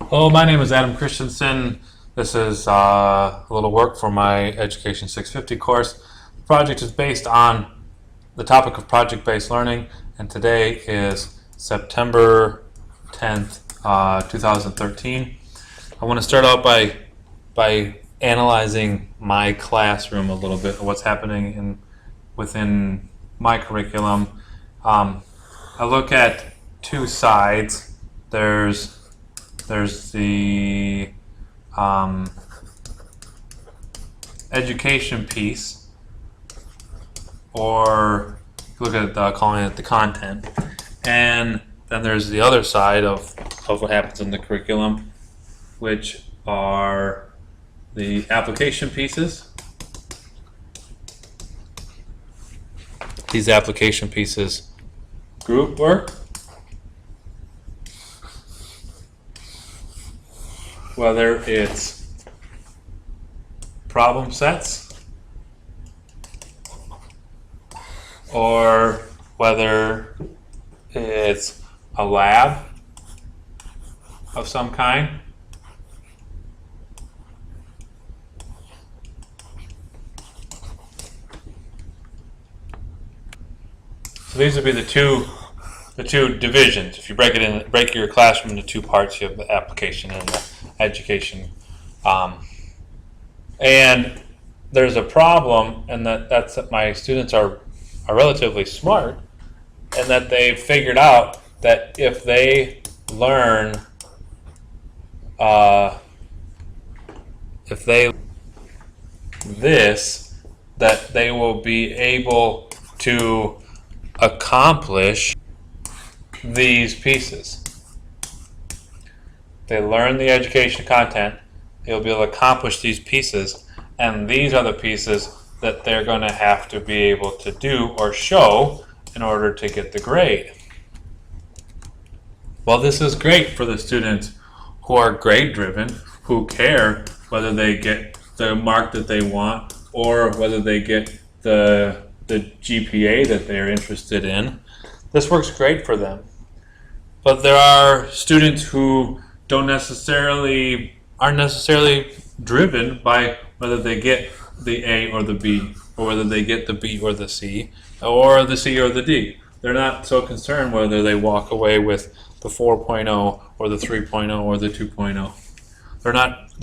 Hello, my name is Adam Christensen. This is a little work for my Education 650 course. The project is based on the topic of project-based learning, and today is September 10th, 2013. I want to start out by analyzing my classroom a little bit, what's happening within my curriculum. I look at two sides. There's the education piece, or look at calling it the content, and then there's the other side of what happens in the curriculum, which are the application pieces. These application pieces: group work, whether it's problem sets or whether it's a lab of some kind. So these would be the two divisions. If you break your classroom into two parts, you have the application and the education. And there's a problem, and that's that my students are relatively smart, and that they've figured out that if they learn this, that they will be able to accomplish these pieces. They learn the education content, they'll be able to accomplish these pieces, and these are the pieces that they're going to have to be able to do or show in order to get the grade. Well, this is great for the students who are grade driven, who care whether they get the mark that they want or whether they get the GPA that they're interested in. This works great for them. But there are students who aren't necessarily driven by whether they get the A or the B, or whether they get the B or the C, or the C or the D. They're not so concerned whether they walk away with the 4.0 or the 3.0 or the 2.0. They're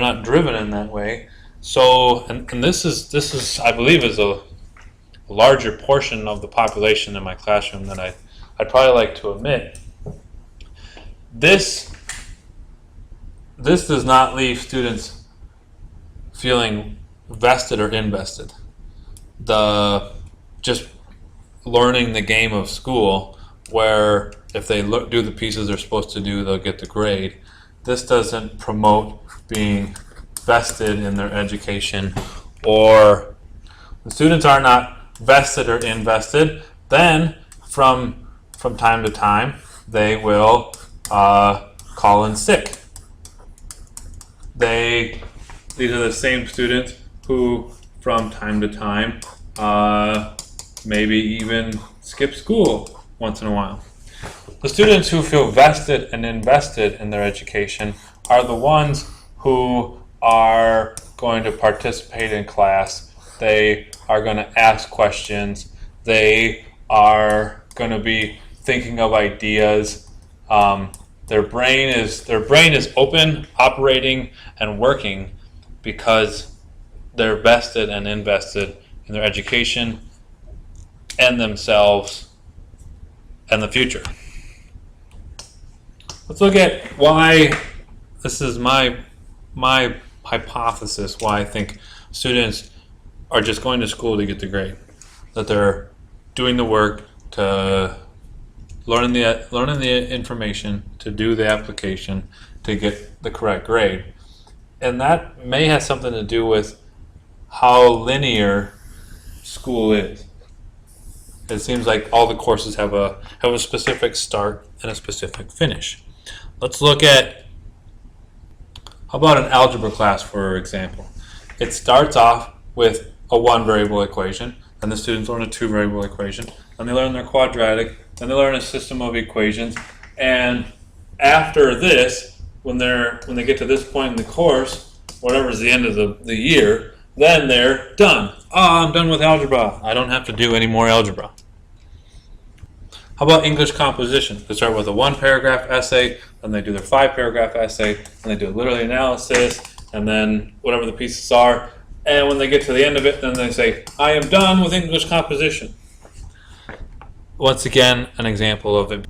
not driven in that way. So, and this is I believe is a larger portion of the population in my classroom than I'd probably like to admit. This does not leave students feeling vested or invested. Just learning the game of school, where if they do the pieces they're supposed to do, they'll get the grade. This doesn't promote being vested in their education, or the students are not vested or invested. Then from time to time they will call in sick. These are the same students who from time to time maybe even skip school once in a while. The students who feel vested and invested in their education are the ones who are going to participate in class. They are going to ask questions. They are going to be thinking of ideas. Their brain is open, operating, and working because they're vested and invested in their education and themselves and the future. Let's look at why. This is my hypothesis why I think students are just going to school to get the grade, that they're doing the work to learning the information to do the application to get the correct grade. And that may have something to do with how linear school is. It seems like all the courses have a specific start and a specific finish. Let's look at, how about an algebra class, for example. It starts off with a one variable equation, then the students learn a two variable equation, then they learn their quadratic, then they learn a system of equations, and after this when they get to this point in the course, whatever's the end of the year, then they're done. Oh, I'm done with algebra. I don't have to do any more algebra. How about English composition? They start with a 1-paragraph essay, then they do their 5-paragraph essay, and they do a literary analysis, and then whatever the pieces are. And when they get to the end of it, then they say, I am done with English composition. Once again, an example of it.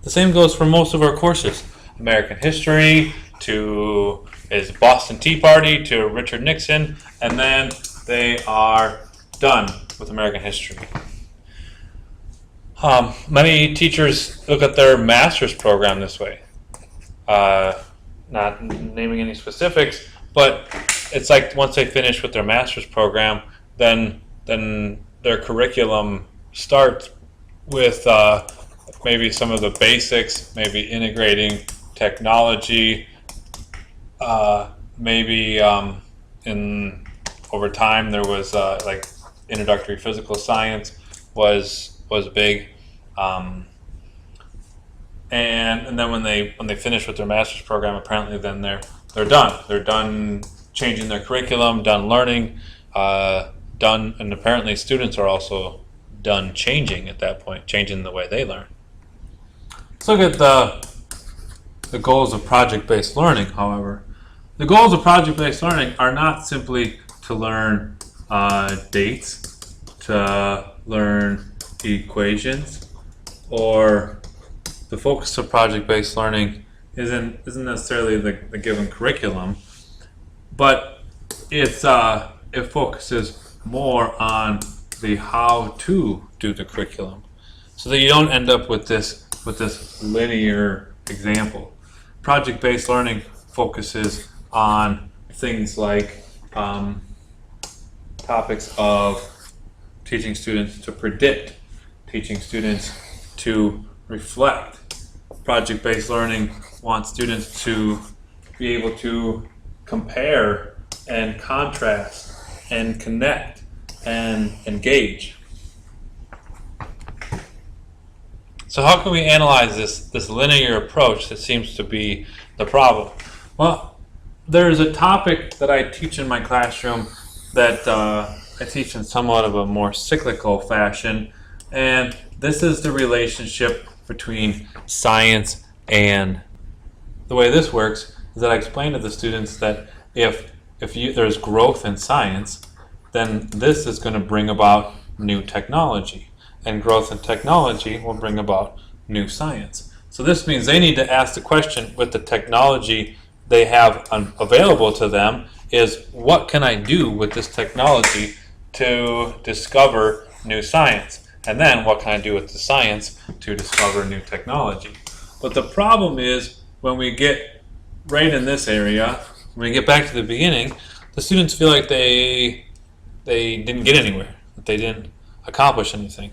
The same goes for most of our courses. American history to is Boston Tea Party to Richard Nixon, and then they are done with American history. Many teachers look at their master's program this way. Not naming any specifics, but it's like once they finish with their master's program, then their curriculum starts with maybe some of the basics, maybe integrating technology, maybe over time there was like introductory physical science was big, and then when they finish with their master's program, apparently then they're done. They're done changing their curriculum, done learning, done, and apparently students are also done changing at that point, changing the way they learn. Let's look at the goals of project-based learning, however. The goals of project-based learning are not simply to learn dates, to learn equations, or the focus of project-based learning isn't necessarily the given curriculum, but it focuses more on the how to do the curriculum, so that you don't end up with this linear example. Project-based learning focuses on things like topics of teaching students to predict, teaching students to reflect. Project-based learning wants students to be able to compare and contrast and connect and engage. So how can we analyze this linear approach that seems to be the problem? Well, there's a topic that I teach in my classroom that I teach in somewhat of a more cyclical fashion, and this is the relationship between science and the way this works is that I explain to the students that if there's growth in science, then this is going to bring about new technology, and growth in technology will bring about new science. So this means they need to ask the question with the technology they have available to them is, what can I do with this technology to discover new science? And then what can I do with the science to discover new technology? But the problem is when we get right in this area, when we get back to the beginning, the students feel like they didn't get anywhere, that they didn't accomplish anything.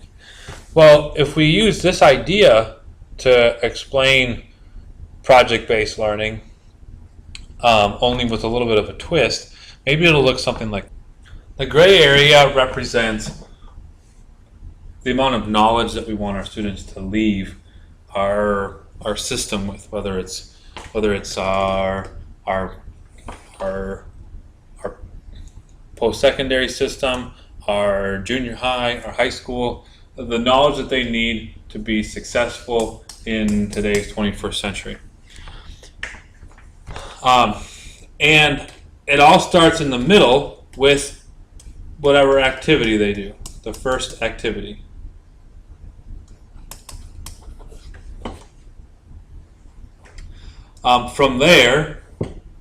Well, if we use this idea to explain project-based learning, only with a little bit of a twist, maybe it'll look something like the gray area represents the amount of knowledge that we want our students to leave our system with, whether it's our post-secondary system, our junior high, our high school, the knowledge that they need to be successful in today's 21st century. And it all starts in the middle with whatever activity they do, the first activity. From there,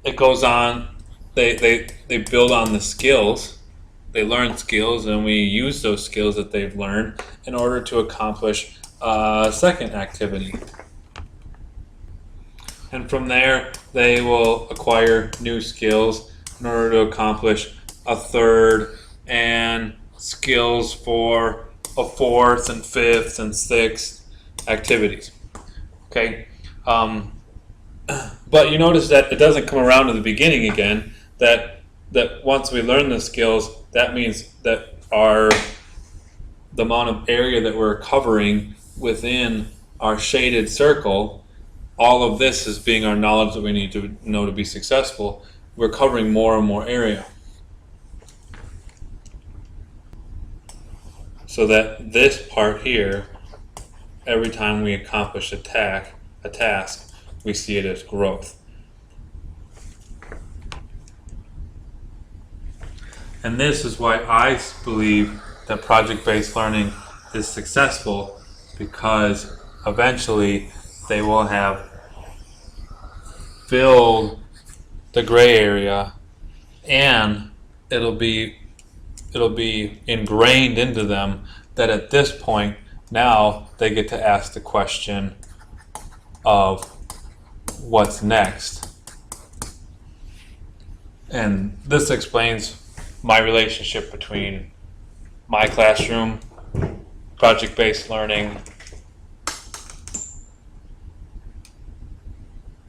it goes on, they build on the skills. They learn skills, and we use those skills that they've learned in order to accomplish a second activity. And from there, they will acquire new skills in order to accomplish a third, and skills for a fourth and fifth and sixth activities. Okay, but you notice that it doesn't come around to the beginning again, that once we learn the skills, that means that the amount of area that we're covering within our shaded circle all of this as being our knowledge that we need to know to be successful, we're covering more and more area. So that this part here, every time we accomplish a task, we see it as growth. And this is why I believe that project-based learning is successful, because eventually they will have filled the gray area, and it'll be ingrained into them that at this point now they get to ask the question of what's next. And this explains my relationship between my classroom, project-based learning,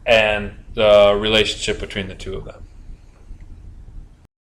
and the relationship between the two of them.